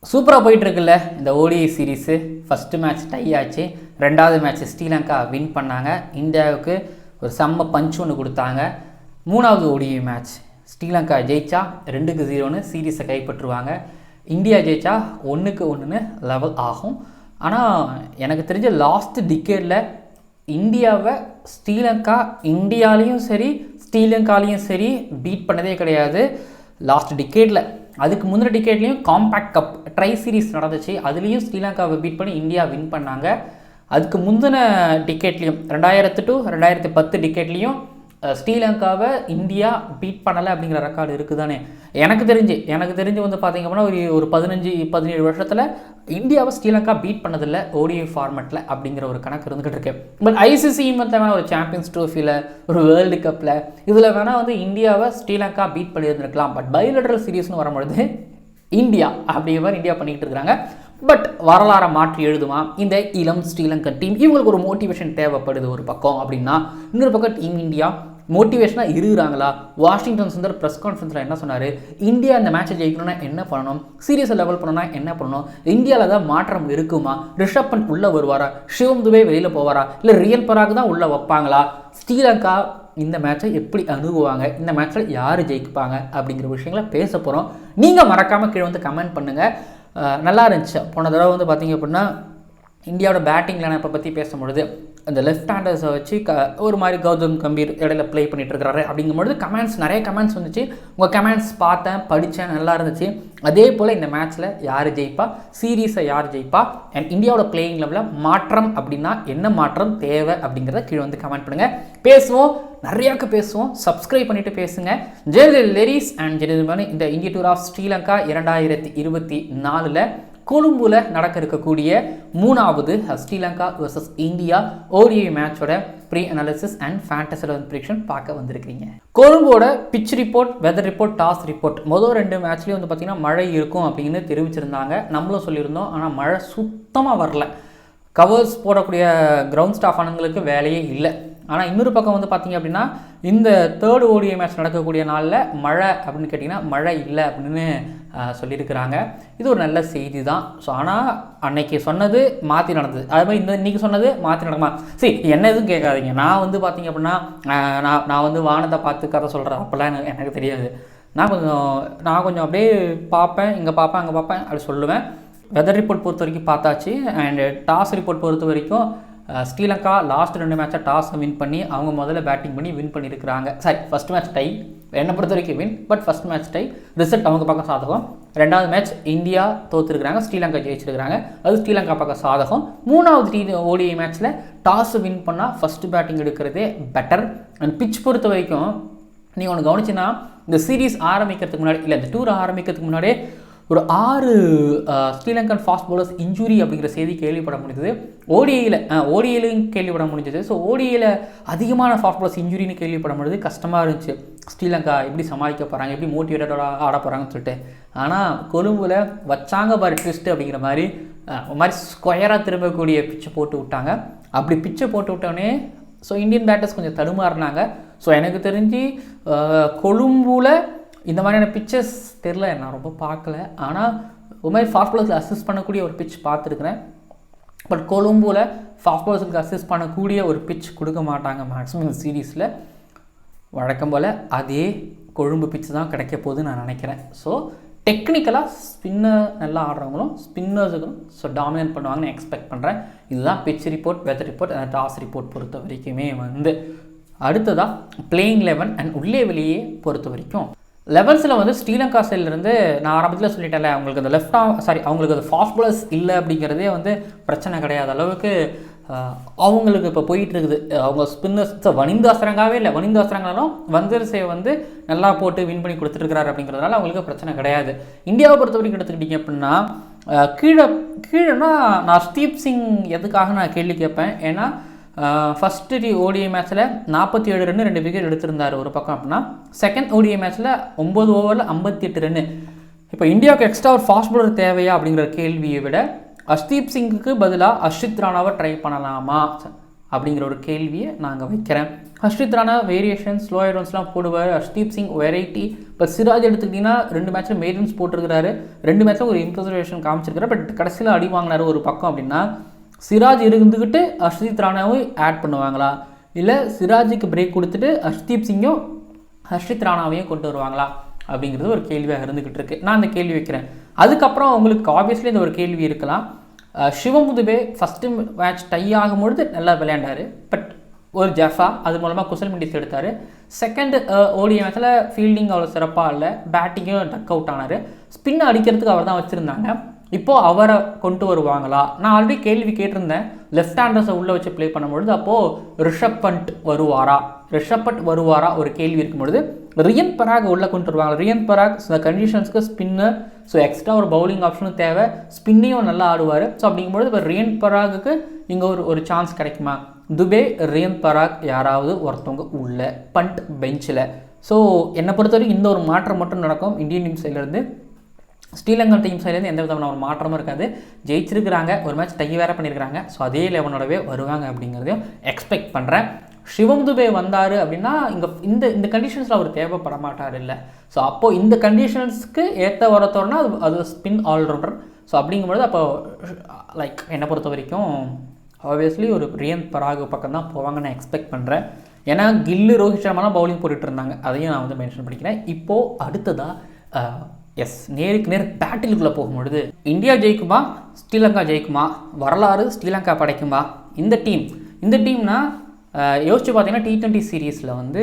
சூப்பராக போயிட்டுருக்குல்ல இந்த ODI series. First match tie ஆச்சு, ரெண்டாவது மேட்ச் ஸ்ரீலங்கா வின் பண்ணாங்க, இந்தியாவுக்கு ஒரு செம்ம பஞ்ச் ஒன்று கொடுத்தாங்க. மூணாவது ஓடிஐ மேட்ச் ஸ்ரீலங்கா ஜெயிச்சா 2-0 சீரீஸை கைப்பற்றுவாங்க. இந்தியா ஜெயிச்சா 1-1 லெவல் ஆகும். ஆனால் எனக்கு தெரிஞ்ச லாஸ்ட் டிக்கேடில் இந்தியாவை இந்தியாலையும் சரி ஸ்ரீலங்காலையும் சரி பீட் பண்ணதே கிடையாது லாஸ்ட் டிக்கேடில். அதுக்கு முந்தின டிக்கெட்லேயும் காம்பேக்ட் கப் ட்ரை சீரீஸ் நடந்துச்சு, அதுலேயும் ஸ்ரீலங்காவை பீட் பண்ணி இந்தியா வின் பண்ணாங்க. அதுக்கு முந்தின டிக்கெட்லேயும் 2000-2010 டிக்கெட்லேயும் ஸ்ரீலங்காவை இந்தியா பீட் பண்ணலை அப்படிங்கிற ரெக்கார்டு இருக்குது தானே. எனக்கு தெரிஞ்சு வந்து பார்த்திங்க அப்படின்னா ஒரு 15-17 வருஷத்தில் இந்தியாவை ஸ்ரீலங்கா பீட் பண்ணதில்லை ஓடிஐ ஃபார்மெட்டில் அப்படிங்கிற ஒரு கணக்கு இருந்துகிட்டு இருக்கு. பட் ஐசிசி வேணால் ஒரு சாம்பியன்ஸ் ட்ரோஃபியில், ஒரு வேர்ல்டு கப்பில் இதில் வேணால் வந்து இந்தியாவை ஸ்ரீலங்கா பீட் பண்ணியிருந்துருக்கலாம். பட் பைலேட்ரல் சீரீஸ்னு வரும்பொழுது இந்தியா அப்படிங்கிற மாதிரி இந்தியா பண்ணிக்கிட்டு இருக்கிறாங்க. பட் வரலாறை மாற்றி எழுதுமா இந்த இளம் ஸ்ரீலங்கன் டீம்? இவங்களுக்கு ஒரு மோட்டிவேஷன் தேவைப்படுது ஒரு பக்கம் அப்படின்னா, இன்னொரு பக்கம் டீம் இந்தியா மோட்டிவேஷனாக இருக்கிறாங்களா? வாஷிங்டன் சுந்தர் ப்ரெஸ் கான்ஃபரன்ஸில் என்ன சொன்னார்? இந்தியா இந்த மேட்சை ஜெயிக்கணும்னா என்ன பண்ணணும், சீரியஸை லெவல் பண்ணணும்னா என்ன பண்ணணும், இந்தியாவில் தான் மாற்றம் இருக்குமா, ரிஷப் பண்ட் உள்ளே வருவாரா, சிவம் துபே வெளியில் போவாரா, இல்லை ரியல் பராக் தான் உள்ளே வைப்பாங்களா, ஸ்ரீலங்கா இந்த மேட்சை எப்படி அணுகுவாங்க, இந்த மேட்ச்சில் யார் ஜெயிப்பாங்க அப்படிங்கிற விஷயங்களை பேச போகிறோம். நீங்கள் மறக்காமல் கீழே வந்து கமெண்ட் பண்ணுங்கள். நல்லா இருந்துச்சு. போன தடவை வந்து பார்த்திங்க அப்படின்னா இந்தியாவோட பேட்டிங் லைனப்பை பற்றி பேசும்பொழுது அந்த லெஃப்ட் ஹேண்டர்ஸை வச்சு ஒரு மாதிரி கௌதம் கம்பீர் இடையில ப்ளே பண்ணிகிட்டு இருக்கிறாரு அப்படிங்கும்பொழுது நிறைய கமெண்ட்ஸ் வந்துச்சு. உங்கள் கமெண்ட்ஸ் பார்த்தேன், படித்தேன், நல்லா இருந்துச்சு. அதே போல் இந்த மேட்ச்சில் யார் ஜெயிப்பா, சீரீஸை யார் ஜெயிப்பா, அண்ட் இந்தியாவோட பிளேயிங் லெவலில் மாற்றம் அப்படின்னா என்ன மாற்றம் தேவை அப்படிங்கிறத கீழே வந்து கமெண்ட் பண்ணுங்கள். பேசுவோம், நிறையாக்கு பேசுவோம். சப்ஸ்கிரைப் பண்ணிவிட்டு பேசுங்க. ஜெயலலிதா லேடிஸ் அண்ட் ஜெயலலிதா இந்த இந்திய டூர் ஆஃப் ஸ்ரீலங்கா 2024 கொழும்புல நடக்க இருக்கக்கூடிய 3வது ஸ்ரீலங்கா வர்சஸ் இந்தியா ஓடிஐ மேட்சோட pre analysis and fantasy prediction பார்க்க வந்திருக்கீங்க. கொழும்போட pitch report, weather report, toss report மொதல் 2 மேட்ச்லேயும் வந்து பார்த்திங்கன்னா மழை இருக்கும் அப்படின்னு தெரிவிச்சிருந்தாங்க. நம்மளும் சொல்லியிருந்தோம். ஆனால் மழை சுத்தமாக வரல. கவர்ஸ் போடக்கூடிய கிரவுண்ட் ஸ்டாஃப் ஆனவங்களுக்கு வேலையே இல்லை. ஆனால் இன்னொரு பக்கம் வந்து பார்த்திங்க அப்படின்னா இந்த 3rd ஓடிஐ மேட்ச் நடக்கக்கூடிய நாளில் மழை அப்படின்னு கேட்டிங்கன்னா மழை இல்லை அப்படின்னு சொல்லியிருக்கிறாங்க. இது ஒரு நல்ல செய்தி தான். ஸோ ஆனால் அன்னைக்கு சொன்னது மாற்றி நடந்தது, அது மாதிரி இன்றைக்கி சொன்னது மாற்றி நடக்குமா? சரி, என்ன எதுவும் கேட்காதீங்க. நான் வந்து பார்த்திங்க அப்படின்னா நான் வந்து வானத்தை பார்த்து கதை சொல்கிறேன் அப்போல்லாம் எனக்கு தெரியாது. நான் கொஞ்சம் அப்படியே பார்ப்பேன், இங்கே பார்ப்பேன், அங்கே பார்ப்பேன், அப்படி சொல்லுவேன். வெதர் ரிப்போர்ட் பொறுத்த வரைக்கும் பார்த்தாச்சு. அண்டு டாஸ் ரிப்போர்ட் பொறுத்த வரைக்கும் ஸ்ரீலங்கா லாஸ்ட் 2 மேட்சை டாஸை வின் பண்ணி அவங்க முதல்ல பேட்டிங் பண்ணி வின் பண்ணியிருக்கிறாங்க. சரி, ஃபஸ்ட் மேட்ச் டை, என்னை பொறுத்த வரைக்கும் win, but first match tie, result அவங்க பக்கம் சாதகம். 2வது மேட்ச் இந்தியா தோற்றுருக்குறாங்க, ஸ்ரீலங்கா ஜெயிச்சிருக்கிறாங்க, அது ஸ்ரீலங்கா பக்கம் சாதகம். 3வது ஓடிஐ மேட்ச்சில் டாஸ் வின் பண்ணால் ஃபஸ்ட்டு பேட்டிங் எடுக்கிறதே பெட்டர். அண்ட் பிச் பொறுத்த வரைக்கும் நீங்கள் ஒன்று கவனிச்சின்னா இந்த சீரீஸ் ஆரம்பிக்கிறதுக்கு முன்னாடி, இல்லை இந்த டூர் ஆரம்பிக்கிறதுக்கு முன்னாடியே ஒரு 6 ஸ்ரீலங்கன் ஃபாஸ்ட் பவுலர்ஸ் இன்ஜுரி அப்படிங்கிற செய்தி கேள்விப்பட முடிஞ்சது. ஓடிஐலையும் கேள்விப்பட முடிஞ்சது. ஸோ ஓடிஐயில் அதிகமான ஃபாஸ்ட் பவுலர்ஸ் இன்ஜுரின்னு கேள்விப்பட முடிஞ்சது. கஷ்டமாக இருந்துச்சு, ஸ்ரீலங்கா எப்படி சமாளிக்க போகிறாங்க, எப்படி மோட்டிவேட்டடாக ஆட போகிறாங்கன்னு சொல்லிட்டு. ஆனால் கொழும்புல வச்சாங்க பாரு ட்விஸ்ட்டு அப்படிங்கிற மாதிரி ஒரு மாதிரி ஸ்கொயராக திரும்பக்கூடிய பிச்சை போட்டு விட்டாங்க. அப்படி பிச்சை போட்டு விட்டோடனே ஸோ இந்தியன் பேட்டர்ஸ் கொஞ்சம் தடுமாறினாங்க. ஸோ எனக்கு தெரிஞ்சு கொழும்புல இந்த மாதிரியான பிச்சஸ் தெரில, நான் ரொம்ப பார்க்கல. ஆனால் ஒரு மாதிரி ஃபாஸ்ட் பவுலர்ஸில் அசிஸ்ட் பண்ணக்கூடிய ஒரு பிச் பார்த்துருக்குறேன். பட் கொழும்புல ஃபாஸ்ட் பவுலர்ஸுக்கு அசிஸ்ட் பண்ணக்கூடிய ஒரு பிச் கொடுக்க மாட்டாங்க மேக்ஸிமம் சீரீஸில். வழக்கம் போல் அதே கொழும்பு பிச்சு தான் கிடைக்க போகுதுன்னு நான் நினைக்கிறேன். ஸோ டெக்னிக்கலாக ஸ்பின்னர் நல்லா ஆடுறவங்களும் ஸ்பின்னர்ஸுக்கும் டாமினேட் பண்ணுவாங்கன்னு எக்ஸ்பெக்ட் பண்ணுறேன். இதுதான் pitch report, weather report, toss report பொறுத்த வரைக்குமே வந்து. அடுத்ததாக பிளேயிங் 11 அண்ட் உள்ளே வெளியே பொறுத்த வரைக்கும் லெவல்ஸில் வந்து ஸ்ரீலங்கா சைட்லேருந்து நான் ஆரம்பத்தில் சொல்லிட்டேன்ல, அவங்களுக்கு அந்த அவங்களுக்கு அந்த ஃபாஸ்ட் பவுலர்ஸ் இல்லை அப்படிங்கிறதே வந்து பிரச்சனை கிடையாது அளவுக்கு அவங்களுக்கு இப்போ போயிட்டுருக்குது. அவங்க ஸ்பின்னர்ஸ் வனிந்தாஸ்திரங்காவே இல்லை, வனிந்தாஸ்திரங்களும் வந்தரசே வந்து நல்லா போட்டு வின் பண்ணி கொடுத்துருக்கிறாரு அப்படிங்கிறதுனால அவங்களுக்கு பிரச்சனை கிடையாது. இந்தியாவை பொறுத்த வரைக்கும் எடுத்துக்கிட்டிங்க அப்படின்னா கீழேனா நான் ஸ்டீப் சிங் எதுக்காக நான் கேள்வி கேட்பேன். ஏன்னா ஃபஸ்ட்டு ஓடிஐ மேட்ச்சில் 47 ரன் 2 விக்கெட் எடுத்திருந்தார் ஒரு பக்கம் அப்படின்னா, செகண்ட் ஓடிஐ மேட்ச்சில் 9 ஓவரில் 58 ரன். இப்போ இந்தியாவுக்கு எக்ஸ்ட்ரா ஒரு ஃபாஸ்ட் பவுலர் தேவையா அப்படிங்கிற கேள்வியை விட அர்ஷ்தீப் சிங்குக்கு பதிலாக அர்ஷித் ராணாவை ட்ரை பண்ணலாமா அப்படிங்கிற ஒரு கேள்வியை நாங்கள் வைக்கிறேன். ஹர்ஷித் ராணா வேரியேஷன் ஸ்லோ ஐடன்ஸ்லாம் போடுவார். ஹர்ஷ்தீப் சிங் வெரைட்டி. இப்போ சிராஜ் எடுத்துக்கிட்டிங்கன்னா 2 மேட்ச்சில் மெயின்டெனன்ஸ் போட்டிருக்கிறாரு, 2 மேட்ச்சில் ஒரு இம்ப்ரூவேஷன் காமிச்சிருக்காரு. பட் கடைசியில் அடி வாங்கினார் ஒரு பக்கம் அப்படின்னா, சிராஜ் இருந்துக்கிட்டு ஹர்ஷித் ராணாவை ஆட் பண்ணுவாங்களா, இல்லை சிராஜுக்கு பிரேக் கொடுத்துட்டு ஹர்ஷ்தீப் சிங்கும் ஹர்ஷித் ராணாவையும் கொண்டு வருவாங்களா அப்படிங்கிறது ஒரு கேள்வியாக இருந்துக்கிட்டு இருக்குது. நான் அந்த கேள்வி வைக்கிறேன். அதுக்கப்புறம் உங்களுக்கு ஆப்வியஸ்லி இந்த ஒரு கேள்வி இருக்கலாம், சிவம் துபே ஃபஸ்ட்டு மேட்ச் டை ஆகும்பொழுது நல்லா விளையாண்டார், பட் ஒரு ஜஃபா அது மூலமாக குசல் மெண்டிஸ் எடுத்தார். செகண்ட் ஓடிஐ மேட்ச்சில் ஃபீல்டிங் அவ்வளோ சிறப்பாக இல்லை, பேட்டிங்கும் டக் அவுட் ஆனார். ஸ்பின் அடிக்கிறதுக்கு அவர் தான் வச்சுருந்தாங்க. இப்போது அவரை கொண்டு வருவாங்களா? நான் ஆல்ரெடி கேள்வி கேட்டிருந்தேன், லெஃப்ட் ஹேண்டர்ஸை உள்ளே வச்சு ப்ளே பண்ணும்பொழுது அப்போது ரிஷப் பண்ட் வருவாரா ஒரு கேள்வி இருக்கும்பொழுது ரியன் பராக் உள்ளே கொண்டு வருவாங்க. ரியன் பராக் இந்த கண்டிஷன்ஸ்க்கு ஸ்பின்னர், ஸோ எக்ஸ்ட்ரா ஒரு பவுலிங் ஆப்ஷனும் தேவை, ஸ்பின்னையும் நல்லா ஆடுவார். ஸோ அப்படிங்கும்பொழுது இப்போ ரியன் பராகுக்கு இங்கே ஒரு சான்ஸ் கிடைக்குமா? துபே, ரியன் பராக் யாராவது ஒருத்தவங்க உள்ள பண்ட் பெஞ்சில். ஸோ என்னை பொறுத்தவரைக்கும் இந்த ஒரு மாற்றம் மட்டும் நடக்கும் இந்தியன் டீம் சைட்லேருந்து. ஸ்ரீலங்கா டீம் சைட்லேருந்து எந்த விதமான ஒரு மாற்றமும் இருக்காது. ஜெயிச்சிருக்கிறாங்க, ஒரு மேட்ச் டை வேறு பண்ணியிருக்கிறாங்க. ஸோ அதே லெவனோடவே வருவாங்க அப்படிங்கிறதையும் எக்ஸ்பெக்ட் பண்ணுறேன். சிவம் துபே வந்தார் அப்படின்னா இங்கே இந்த கண்டிஷன்ஸில் அவர் தேவைப்பட மாட்டார் இல்லை. ஸோ அப்போது இந்த கண்டிஷன்ஸ்க்கு ஏற்ற வரத்தோடனா அது ஸ்பின் ஆல்ரவுண்டர். ஸோ அப்படிங்கும்பொழுது அப்போ லைக் என்னை பொறுத்த வரைக்கும் ஆப்வியஸ்லி ஒரு ரியன் பராக் பக்கம் தான் போவாங்க நான் எக்ஸ்பெக்ட் பண்ணுறேன். ஏன்னா கில்லு, ரோஹித் சர்மாலாம் பவுலிங் போட்டுட்டு இருந்தாங்க, அதையும் நான் வந்து மென்ஷன் பண்ணிக்கிறேன். இப்போது அடுத்ததாக நேருக்கு நேர் பேட்டிலுக்குள்ளே போகும்பொழுது இந்தியா ஜெயிக்குமா, ஸ்ரீலங்கா ஜெயிக்குமா, வரலாறு ஸ்ரீலங்கா படைக்குமா? இந்த டீம்னா யோசிச்சு பார்த்தீங்கன்னா T20 சீரீஸில் வந்து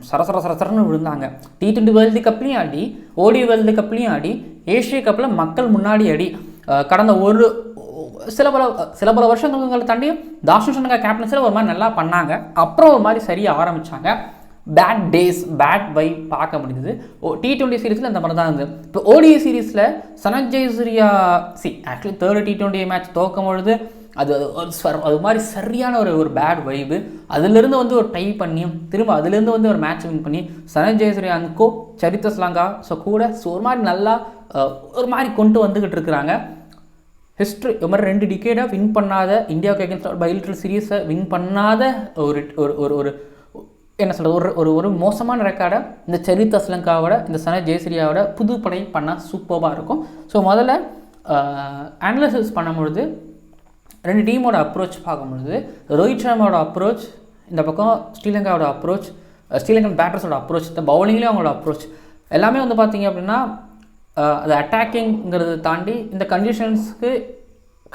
சரசரன்னு விழுந்தாங்க. T20 வேர்ல்டு கப்லேயும் ஆடி, ஓடி வேர்ல்டு கப்லேயும் ஆடி, ஏஷியா கப்பில் மக்கள் முன்னாடி ஆடி, கடந்த சில பல வருஷங்களை தாண்டியும் தாஷன் சனகா கேப்டன்ஸில் ஒரு மாதிரி நல்லா பண்ணாங்க. அப்புறம் ஒரு மாதிரி சரியாக ஆரம்பித்தாங்க. பேட் வைப் பார்க்க முடியுது. T20 சீரீஸில் இந்த மாதிரி தான் இருந்தது. இப்போ ஓடிஐ சீரீஸில் Sanath Jayasuriya actually 3rd T20 match தோக்கும் பொழுது அது மாதிரி சரியான ஒரு பேட் வைப்பு. அதுலேருந்து வந்து ஒரு டை பண்ணி திரும்ப அதுலேருந்து வந்து ஒரு மேட்ச் வின் பண்ணி சனத் ஜெயசூர்யா அன்கோ சரித்த ஸ்லாங்கா கூட ஒரு மாதிரி நல்லா ஒரு மாதிரி கொண்டு வந்துக்கிட்டு இருக்கிறாங்க. ஹிஸ்ட்ரி இது மாதிரி 2 டிகேடாக வின் பண்ணாத, இந்தியாவுக்கு அகேன்ஸ்ட் பைலேட்ரல் சீரீஸை வின் பண்ணாத ஒரு என்ன சொல்கிறது, ஒரு மோசமான ரெக்கார்டை இந்த சரித்த ஸ்லங்காவோட இந்த சனத் ஜெயசூர்யாவோட புது படை பண்ணால் சூப்பராக இருக்கும். ஸோ முதல்ல அனலிசிஸ் பண்ணும்பொழுது 2 டீமோட அப்ரோச் பார்க்கும்பொழுது ரோஹித் சர்மாவோட அப்ரோச், இந்த பக்கம் ஸ்ரீலங்காவோட அப்ரோச், ஸ்ரீலங்கன் பேட்டர்ஸோட அப்ரோச், இந்த பவுலிங்லேயும் அவங்களோட அப்ரோச் எல்லாமே வந்து பார்த்திங்க அப்படின்னா அது அட்டாக்கிங்கிறத தாண்டி இந்த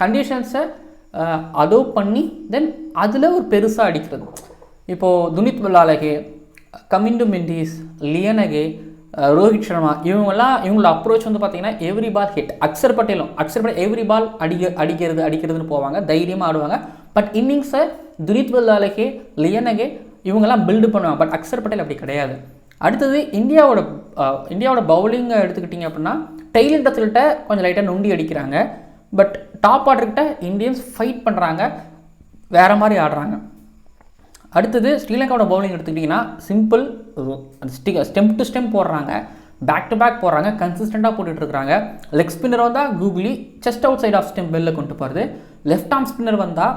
கண்டிஷன்ஸை அடோப் பண்ணி தென் அதில் ஒரு பெருசாக அடிக்கிறது. இப்போது துனித் பல்லாலகே, கமிண்டு மெண்டிஸ், லியனகே, ரோஹித் சர்மா இவங்களோட அப்ரோச் வந்து பார்த்தீங்கன்னா every ball hit. Axar Patel every ball அடிக்கிறதுன்னு போவாங்க, தைரியமாக ஆடுவாங்க. பட் இன்னிங்ஸை துனித் பல்லாலகே, லியனகே இவங்கெல்லாம் பில்டு பண்ணுவாங்க. பட் அக்ஷர் பட்டேல் அப்படி கிடையாது. அடுத்தது இந்தியாவோட பவுலிங்கை எடுத்துக்கிட்டிங்க அப்படின்னா டெய்லர் டச்சில்கிட்ட கொஞ்சம் லைட்டாக நொண்டி அடிக்கிறாங்க. பட் டாப் ஆர்டர்கிட்ட இந்தியன்ஸ் ஃபைட் பண்ணுறாங்க, வேறு மாதிரி ஆடுறாங்க. அடுத்தது ஸ்ரீலங்காவோட பவுலிங் எடுத்துக்கிட்டிங்கன்னா சிம்பிள், ஸ்டெம்ப் டு ஸ்டெம்ப் போடுறாங்க, பேக் டு பேக் போடுறாங்க, கன்சிஸ்டண்ட்டாக போட்டுட்ருக்காங்க. லெக் ஸ்பின்னர் வந்தால் googly chest outside off stump வெளில கொண்டு போகிறது. லெஃப்ட் ஆர்ம் ஸ்பின்னர் வந்தால்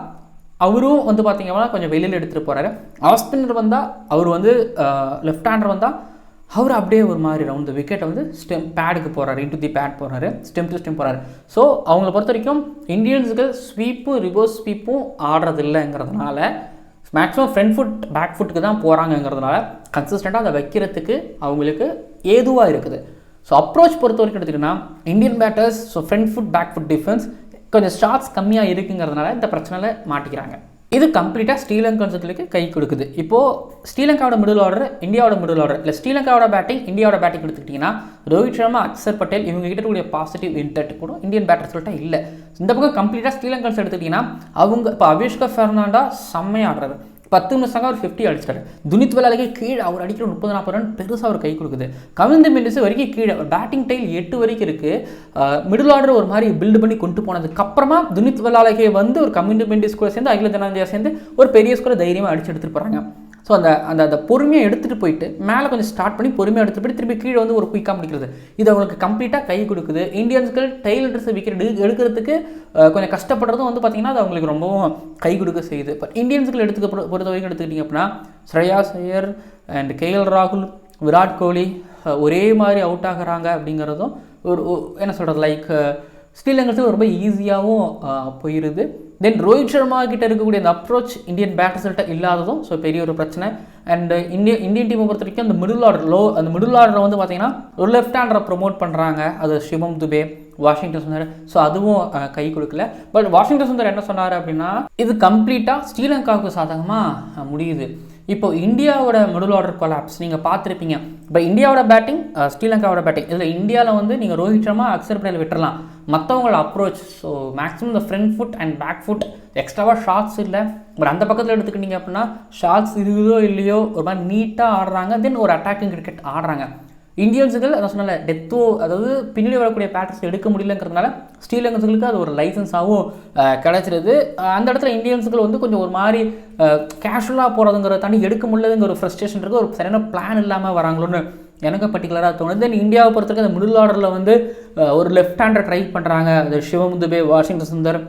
அவரும் வந்து பார்த்திங்கன்னா கொஞ்சம் வெளியில் எடுத்துகிட்டு போகிறாரு. ஆஃப் ஸ்பின்னர் வந்தால் அவர் வந்து லெஃப்ட் ஹேண்டர் வந்தால் அவர் அப்படியே ஒரு மாதிரி ரவுண்ட் விக்கெட்டை வந்து பேடுக்கு போகிறாரு, இன்டு தி பேட் போகிறாரு, ஸ்டெம் டு ஸ்டெம் போகிறாரு. ஸோ அவங்கள பொறுத்த வரைக்கும் இந்தியன்ஸுக்கு ஸ்வீப்பும் ரிவர்ஸ் ஸ்வீப்பும் ஆடுறது இல்லைங்கிறதுனால மேக்ஸிமம் ஃப்ரண்ட் ஃபுட் பேக் ஃபுட்டுக்கு தான் போகிறாங்கங்கிறதுனால கன்சிஸ்டண்ட்டாக அதை வைக்கிறதுக்கு அவங்களுக்கு ஏதுவாக இருக்குது. ஸோ அப்ரோச் பொறுத்த வரைக்கும் எடுத்துக்கிட்டிங்கன்னா Indian batters front foot back foot defence கொஞ்சம் ஷாட்ஸ் கம்மியாக இருக்குங்கிறதுனால இந்த பிரச்சனையில் மாட்டிக்கிறாங்க. இது கம்ப்ளீட்டாக ஸ்ரீலங்கன்ஸுக்கு கை கொடுக்குது. இப்போது ஸ்ரீலங்காவோட மிடில் ஆர்டர், இந்தியாவோட மிடில் ஆர்டர், இல்லை ஸ்ரீலங்காவோட பேட்டிங் இந்தியாவோட பேட்டிங் எடுத்துக்கிட்டிங்கன்னா ரோஹித் சர்மா, அக்ஷர் பட்டேல் இவங்க கிட்ட கூடிய பாசிட்டிவ் இன்டெக்ட் கூட இந்தியன் பேட்டர் சொல்லிட்டா இல்லை. இந்த பக்கம் கம்ப்ளீட்டாக ஸ்ரீலங்கன்ஸ் எடுத்துக்கிட்டிங்கன்னா அவங்க இப்போ அவிஷ்கா ஃபெர்னாண்டா செம்மையாக ஆடுறாரு, 10 நிமிஷம் அவர் 50 அடிச்சிட்டாரு. துனித் பல்லாலகே கீழே அவர் அடிக்கிற 30-40 ரன் பெருசாக அவர் கை கொடுக்குது. கமிந்து மெண்டிஸ் வரைக்கும் கீழே பேட்டிங் டைல் 8 வரைக்கும் இருக்குது. மிடில் ஆர்டர் ஒரு மாதிரி பில்டு பண்ணி கொண்டு போனதுக்கப்புறமா துனித் பல்லாலகே வந்து ஒரு கமிந்து மெண்டிஸ் கூட சேர்ந்து அகில ஜனாந்தியா சேர்ந்து ஒரு பெரிய ஸ்கோரை தைரியமாக அடிச்சு எடுத்துகிட்டு போகிறாங்க. ஸோ அந்த அந்த அந்த பொறுமையை எடுத்துகிட்டு போயிட்டு மேலே கொஞ்சம் ஸ்டார்ட் பண்ணி பொறுமையாக எடுத்துகிட்டு போயிட்டு திருப்பி கீழே வந்து ஒரு குயிக்காக முடிக்கிறது, இது அவங்களுக்கு கம்ப்ளீட்டாக கை கொடுக்குது. இந்தியன்ஸ்கள் டெய்ல் ட்ரெஸ் விக்கெட் எடுக்கிறதுக்கு கொஞ்சம் கஷ்டப்படுறதும் வந்து பார்த்திங்கன்னா அது அவங்களுக்கு ரொம்பவும் கை கொடுக்க செய்யுது. பட் இந்தியன்ஸ்கள் பொறுத்த வரைக்கும் எடுத்துக்கிட்டிங்க அப்படின்னா ஸ்ரேயாஸ் ஐயர் அண்ட் கேஎல் ராகுல், விராட் கோலி ஒரே மாதிரி அவுட் ஆகிறாங்க அப்படிங்கிறதும் ஒரு என்ன சொல்கிறது லைக் ஸ்ரீலங்கா ரொம்ப ஈஸியாகவும் போயிடுது. தென் ரோஹித் சர்மா கிட்ட இருக்கக்கூடிய அந்த அப்ரோச் இந்தியன் பேட்டர்ஸ்கிட்ட இல்லாததும் ஸோ பெரிய ஒரு பிரச்சனை. அண்ட் இந்தியன் டீமை பொறுத்த வரைக்கும் அந்த மிடில் ஆர்டரில் வந்து பார்த்தீங்கன்னா ஒரு லெஃப்ட் ஹேண்டரை ப்ரொமோட் பண்ணுறாங்க, அது சிவம் துபே, வாஷிங்டன் சுந்தர். ஸோ அதுவும் கை கொடுக்கல. பட் வாஷிங்டன் சுந்தர் என்ன சொன்னார் அப்படின்னா இது கம்ப்ளீட்டாக ஸ்ரீலங்காவுக்கு சாதகமாக முடியுது. இப்போ இந்தியாவோட மிடில் ஆர்டர் கொலாப்ஸ் நீங்கள் பார்த்துருப்பீங்க. இப்போ இந்தியாவோட பேட்டிங், ஸ்ரீலங்காவோட பேட்டிங், இதில் இந்தியாவில் வந்து நீங்கள் ரோஹித் சர்மா அக்சர் பட்டேல் விட்டுறலாம், மற்றவங்களோட அப்ரோச் ஸோ மேக்ஸிமம் இந்த front foot and back foot எக்ஸ்ட்ராவாக ஷார்ட்ஸ் இல்லை. பட் அந்த பக்கத்தில் எடுத்துக்கிட்டிங்க அப்படின்னா ஷார்ட்ஸ் இருக்குதோ இல்லையோ ஒரு மாதிரி நீட்டாக ஆடுறாங்க. தென் ஒரு அட்டாக்கிங் கிரிக்கெட் ஆடுறாங்க. இந்தியன்ஸுகள் அதை சொன்னால டெத்தோ, அதாவது பின்னாடி வரக்கூடிய பேட்டர்ஸ் எடுக்க முடியலங்கிறதுனால ஸ்ரீலங்கன்ஸுகளுக்கு அது ஒரு லைசன்ஸாகவும் கிடச்சிருது. அந்த இடத்துல இந்தியன்ஸுகள் வந்து கொஞ்சம் ஒரு மாதிரி கேஷுவலாக போகிறதுங்கிறத தாண்டி எடுக்க முடியலங்கிற ஒரு ஃப்ரஸ்ட்ரேஷன் இருக்குது, ஒரு சரியான பிளான் இல்லாமல் வராங்களோன்னு எனக்கு பர்டிகுலராக தோணுது. தென் இந்தியாவை பொறுத்தவரைக்கும் அந்த மிடில் ஆர்டரில் வந்து ஒரு லெஃப்ட் ஹேண்டரை ட்ரை பண்ணுறாங்க, அது சிவம் துபே, வாஷிங்டன் சுந்தர்.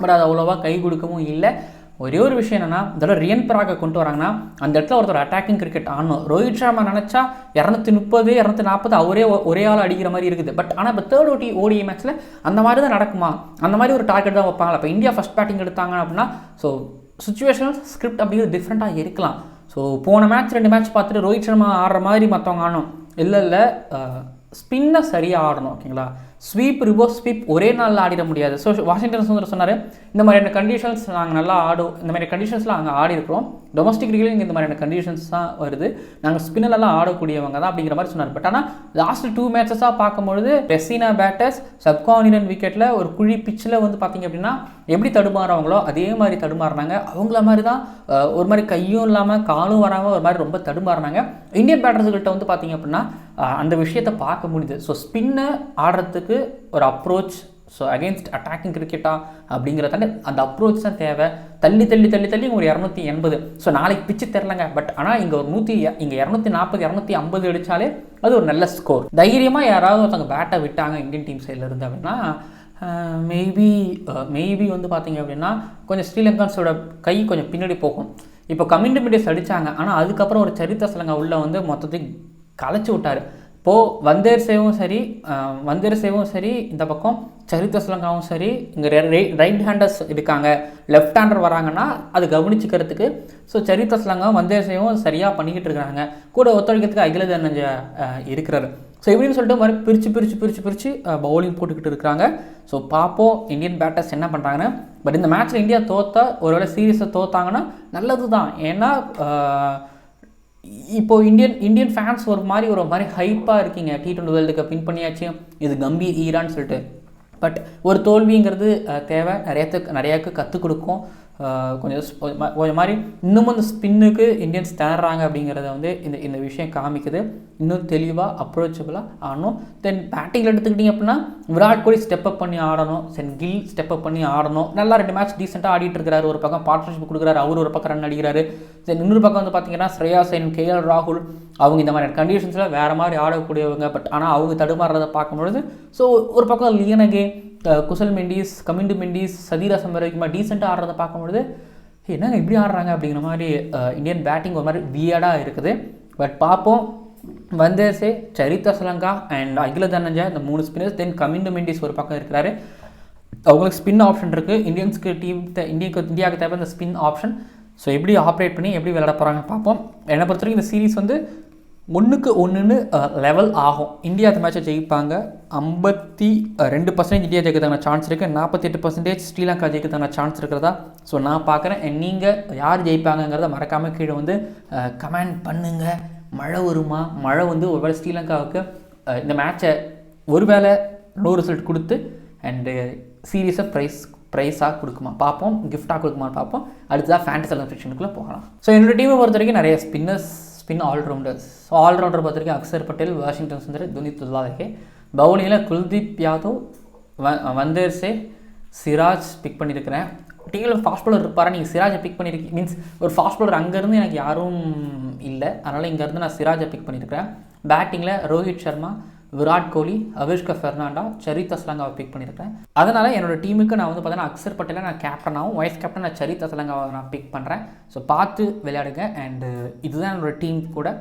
பட் அது அவ்வளோவா கை கொடுக்கவும் இல்லை. ஒரே ஒரு விஷயம் என்னென்னா இதோட ரியன் பராகை கொண்டு வராங்கன்னா அந்த இடத்துல ஒருத்தர் அட்டாக்கிங் கிரிக்கெட் ஆடணும். ரோஹித் சர்மா நினச்சா 230 240 ஒரே ஆள் அடிக்கிற மாதிரி இருக்குது. பட் ஆனால் இப்போ தேர்ட் ஓடிஐ மேட்ச்சில் அந்த மாதிரி தான் நடக்குமா, அந்த மாதிரி ஒரு டார்கெட் தான் வைப்பாங்களா? இப்போ இந்தியா ஃபஸ்ட் பேட்டிங் எடுத்தாங்க அப்படின்னா ஸோ சுச்சுவேஷனல் ஸ்கிரிப்ட் அப்படிங்கிறது டிஃப்ரெண்ட்டாக இருக்கலாம். ஸோ போன மேட்ச் 2 மேட்ச் பார்த்துட்டு ரோஹித் சர்மா ஆடுற மாதிரி மற்றவங்க ஆடணும், இல்லை ஸ்பின்னை சரியாக ஆடணும். ஓகேங்களா, ஸ்வீப் ரிவர்ஸ் ஸ்வீப் ஒரே நாளில் ஆடிட முடியாது. ஸோ வாஷிங்டன் சுந்தர் சொன்னார் இந்த மாதிரியான கண்டிஷன்ஸ் நாங்கள் நல்லா இந்த மாதிரி கண்டிஷன்ஸ்லாம் நாங்கள் ஆடி இருக்கிறோம், டொமஸ்டிக் கிரிக்கெட்டில் இந்த மாதிரியான கண்டிஷன்ஸ் தான் வருது, நாங்கள் ஸ்பின்னெல்லாம் ஆடக்கூடியவங்க தான் அப்படிங்கிற மாதிரி சொன்னார். பட் ஆனால் லாஸ்ட் 2 மேட்சஸாக பார்க்கும்பொழுது பெசினா பேட்டர்ஸ் சப்கான்டினென்ட் விக்கெட்டில் ஒரு குழி பிச்சில் வந்து பார்த்திங்க அப்படின்னா எப்படி தடுமாறுவாங்களோ அதே மாதிரி தடுமாறினாங்க. அவங்கள மாதிரி தான் ஒரு மாதிரி கையும் இல்லாமல் காலும் வராமல் ஒரு மாதிரி ரொம்ப தடுமாறினாங்க. இந்தியன் பேட்டர்ஸ்கிட்ட வந்து பார்த்திங்க அப்படின்னா அந்த விஷயத்தை பார்க்க முடியுது. ஸோ ஸ்பின்னை ஆடுறதுக்கு ஒரு அப்ரோச், ஸோ அகெயின்ஸ்ட் அட்டாக்கிங் கிரிக்கெட்டா அப்படிங்கிறதாண்ட அந்த அப்ரோச் தான் தேவை. தள்ளி ஒரு 280. ஸோ நாளைக்கு பிச்சு தெரிலங்க, பட் ஆனால் இங்கே ஒரு 240 250 அடித்தாலே அது ஒரு நல்ல ஸ்கோர். தைரியமாக யாராவது ஒருத்தவங்க பேட்டை விட்டாங்க இந்தியன் டீம் சைடில் இருந்து அப்படின்னா மேபி வந்து பார்த்திங்க அப்படின்னா கொஞ்சம் ஸ்ரீலங்கான்ஸோட கை கொஞ்சம் பின்னாடி போகும். இப்போ கமிண்ட் மிடியஸ் அடித்தாங்க, ஆனால் அதுக்கப்புறம் ஒரு சரித்திர சலங்கா உள்ளே வந்து மொத்தத்தையும் கலைச்சி விட்டார். இப்போது வந்தேர் சேவும் சரி இந்த பக்கம் சரித்திர சலங்காவும் சரி, இங்கே ரைட் ஹேண்டர்ஸ் இருக்காங்க, லெஃப்ட் ஹேண்டர் வராங்கன்னா அது கவனிச்சுக்கிறதுக்கு ஸோ சரித்திர சலங்காவும் வந்தேர் சேவும் சரியாக பண்ணிக்கிட்டு இருக்கிறாங்க. கூட ஒத்துழைக்கிறதுக்கு அகில தனஞ்சா இருக்கிறாரு. ஸோ இப்படின்னு சொல்லிட்டு மாதிரி பிரித்து பவுலிங் போட்டுக்கிட்டு இருக்கிறாங்க. ஸோ பார்ப்போம் இந்தியன் பேட்டர்ஸ் என்ன பண்ணுறாங்கன்னு. பட் இந்த மேட்ச்சில் இந்தியா தோற்றா ஒருவேளை சீரீஸை தோற்றாங்கன்னா நல்லது தான். ஏன்னா இப்போது இந்தியன் ஃபேன்ஸ் ஒரு மாதிரி ஹைப்பாக இருக்கீங்க, T20 வேர்ல்டு கப் வின் பண்ணியாச்சு, இது கம்பீர் ஈரான்னு சொல்லிட்டு. பட் ஒரு தோல்விங்கிறது தேவை, நிறையாக்கு கற்றுக் கொடுக்கும். கொஞ்சம் மாதிரி இன்னும் அந்த ஸ்பின்னுக்கு இந்தியன்ஸ் திணறாங்க அப்படிங்கிறத வந்து இந்த விஷயம் காமிக்குது. இன்னும் தெளிவாக அப்ரோச்சபிளாக ஆடணும். தென் பேட்டிங்கில் எடுத்துக்கிட்டிங்க அப்படின்னா விராட் கோலி ஸ்டெப்அப் பண்ணி ஆடணும், கில் ஸ்டெப்அப் பண்ணி ஆடணும். நல்லா 2 மேட்ச் டீசெண்டாக ஆடிட்டு இருக்கிறாரு. ஒரு பக்கம் பார்ட்னர்ஷிப் கொடுக்குறாரு, அவர் ஒரு பக்கம் ரன் அடிக்கிறாரு. தென் இன்னொரு பக்கம் வந்து பார்த்திங்கன்னா ஸ்ரேயாஸ் ஐயர், கேஎல் ராகுல் அவங்க இந்த மாதிரி கண்டிஷன்ஸில் வேறு மாதிரி ஆடக்கூடியவங்க. பட் ஆனால் அவங்க தடுமாறுறதை பார்க்கும்பொழுது ஸோ ஒரு பக்கம் லியனகே, குசல் மெண்டீஸ், கமிண்டு மெண்டீஸ், சதீரா சம்பரவிக்குமா டீசெண்டாக ஆடுறதை பார்க்கும்பொழுது என்னங்க இப்படி ஆடுறாங்க அப்படிங்கிற மாதிரி இந்தியன் பேட்டிங் ஒரு மாதிரி வியர்டாக இருக்குது. பட் பார்ப்போம். வந்தேர்சே, சரித்திர சலங்கா அண்ட் அகில தனஞ்சா இந்த 3 ஸ்பின்னர்ஸ். தென் கமிண்டு மெண்டீஸ் ஒரு பக்கம் இருக்கிறாரு, அவங்களுக்கு ஸ்பின் ஆப்ஷன் இருக்குது. இந்தியாவுக்கு தேவை இந்த ஸ்பின் ஆப்ஷன். ஸோ எப்படி ஆப்ரேட் பண்ணி எப்படி விளையாட போகிறாங்க பார்ப்போம். என்னை பொறுத்த வரைக்கும் இந்த சீரீஸ் வந்து 1-1 லெவல் ஆகும். இந்தியா அந்த மேட்சை ஜெயிப்பாங்க. 52% இந்தியா ஜெயிக்கிறதான சான்ஸ் இருக்குது, 48% ஸ்ரீலங்கா ஜெயிக்கிறதான சான்ஸ் இருக்கிறதா ஸோ நான் பார்க்குறேன். நீங்கள் யார் ஜெயிப்பாங்கங்கிறத மறக்காமல் கீழே வந்து கமெண்ட் பண்ணுங்கள். மழை வருமா, மழை வந்து ஒருவேளை ஸ்ரீலங்காவுக்கு இந்த மேட்சை ஒருவேளை லோ ரிசல்ட் கொடுத்து அண்டு சீரியஸாக ப்ரைஸாக கொடுக்குமா பார்ப்போம், கிஃப்டாக கொடுக்குமான்னு பார்ப்போம். அடுத்ததாக ஃபேண்டஸி செக்ஷனுக்குள்ளே போகலாம். ஸோ என்னோடய டீமை பொறுத்த வரைக்கும் நிறைய ஸ்பின் ஆல்ரவுண்டர்ஸ். ஸோ ஆல்ரவுண்டர் பொறுத்த வரைக்கும் அக்சர் பட்டேல், வாஷிங்டன் சுந்தர், துனித் துல்லாதகே. பவுலிங்கில் குல்தீப் யாதவ், வந்தேர்சே, சிராஜ் பிக் பண்ணியிருக்கிறேன். டீமில் ஃபாஸ்ட் பவுலர் இருப்பாரா, நீங்கள் சிராஜை பிக் பண்ணியிருக்கீங்க மீன்ஸ் ஒரு ஃபாஸ்ட் பவுலர் அங்கேருந்து எனக்கு யாரும் இல்லை, அதனால் இங்கேருந்து நான் சிராஜை பிக் பண்ணியிருக்கிறேன். பேட்டிங்கில் ரோஹித் சர்மா, விராட் கோலி, அவிஷ்கர் ஃபெர்னாண்டோ, சரித் அஸ்லாங்காவை பிக் பண்ணியிருக்கேன். அதனால் என்னோடய டீமுக்கு நான் வந்து பார்த்தீங்கன்னா அக்சர் பட்டேலை நான் கேப்டனாகவும் வைஸ் கேப்டன் நான் சரித் அஸ்லாங்காவை நான் பிக் பண்ணுறேன். ஸோ பார்த்து விளையாடுங்க. அண்டு இதுதான் என்னோடய டீம் கூட.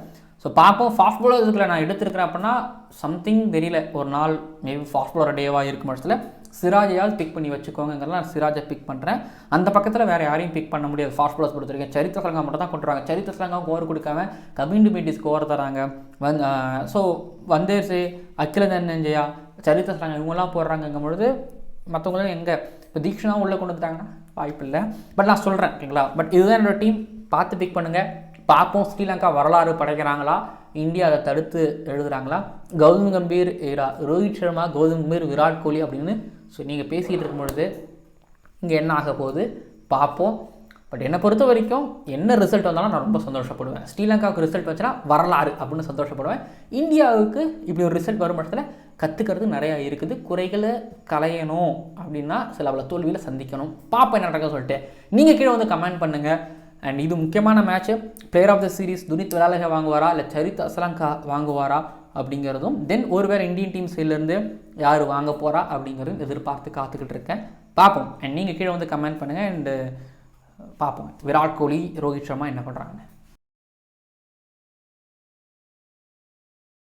ஸோ பார்ப்போம். ஃபாஸ்ட் பவுலர் இதுக்குள்ள நான் எடுத்துருக்கிறேன் அப்படின்னா சம்திங் தெரியல, ஒரு நாள் மேபி ஃபாஸ்ட் பவுலர் டேவாக இருக்கும் பட்சத்தில் சிராஜையாவது பிக் பண்ணி வச்சுக்கோங்கிறதுலாம் நான் சிராஜை பிக் பண்ணுறேன். அந்த பக்கத்தில் வேறு யாரையும் பிக் பண்ண முடியாது. ஃபாஸ்ட் பவுலர்ஸ் பொறுத்திருக்கேன் சரித் அஸ்லாங்கா மட்டும் தான் கொண்டு வராங்க. சரித் அஸ்லாங்காவும் ஓவர் கொடுக்காம கபின் டிமிட்ரிஸ்க்கு ஓவர் தராங்க. ஸோ வந்தேர்ஸு, அகில தனஞ்சயா, சரித் அஸ்லாங்கா இவங்கெல்லாம் போடுறாங்கங்கும் பொழுது மற்றவங்களும் எங்கே இப்போ தீக்ஷனாவும் உள்ளே கொண்டு வந்துட்டாங்கன்னா வாய்ப்பு இல்லை. பட் நான் சொல்கிறேன் ஓகேங்களா. பட் இதுதான் என்னோடய டீம், பார்த்து பிக் பண்ணுங்கள். பார்ப்போம் ஸ்ரீலங்கா வரலாறு படைக்கிறாங்களா, இந்தியா அதை தடுத்து எழுதுகிறாங்களா. கௌதம் கம்பீர், ரோஹித் சர்மா, கௌதம் கம்பீர், விராட் கோலி அப்படின்னு ஸோ நீங்கள் பேசிகிட்டு இருக்கும் பொழுது இங்கே என்ன ஆக போகுது பார்ப்போம். பட் என்னை பொறுத்த வரைக்கும் என்ன ரிசல்ட் வந்தாலும் நான் ரொம்ப சந்தோஷப்படுவேன். ஸ்ரீலங்காவுக்கு ரிசல்ட் வச்சுன்னா வரலாறு அப்படின்னு சந்தோஷப்படுவேன். இந்தியாவுக்கு இப்படி ஒரு ரிசல்ட் வரும் பட்சத்தில் கற்றுக்கிறது நிறையா இருக்குது. குறைகளை களையணும் அப்படின்னா சில அவ்வளோ தோல்வியில் சந்திக்கணும். பார்ப்போம் என்ன நடக்க சொல்லிட்டு நீங்கள் கீழே வந்து கமெண்ட் பண்ணுங்கள். அண்ட் இது முக்கியமான match. Player of the series Dunith Wellalage வாங்குவாரா இல்லை சரித் அஸ்லாங்கா வாங்குவாரா அப்படிங்கிறதும், தென் ஒருவேளை இந்தியன் டீம் சைட்லேருந்து யார் வாங்க போகிறா அப்படிங்கிறதும் எதிர்பார்த்து காத்துக்கிட்டு இருக்கேன். பார்ப்போம். அண்ட் நீங்கள் கீழே வந்து கமெண்ட் பண்ணுங்கள். அண்டு பார்ப்போம் விராட் கோலி, ரோஹித் சர்மா என்ன பண்ணுறாங்கன்னு.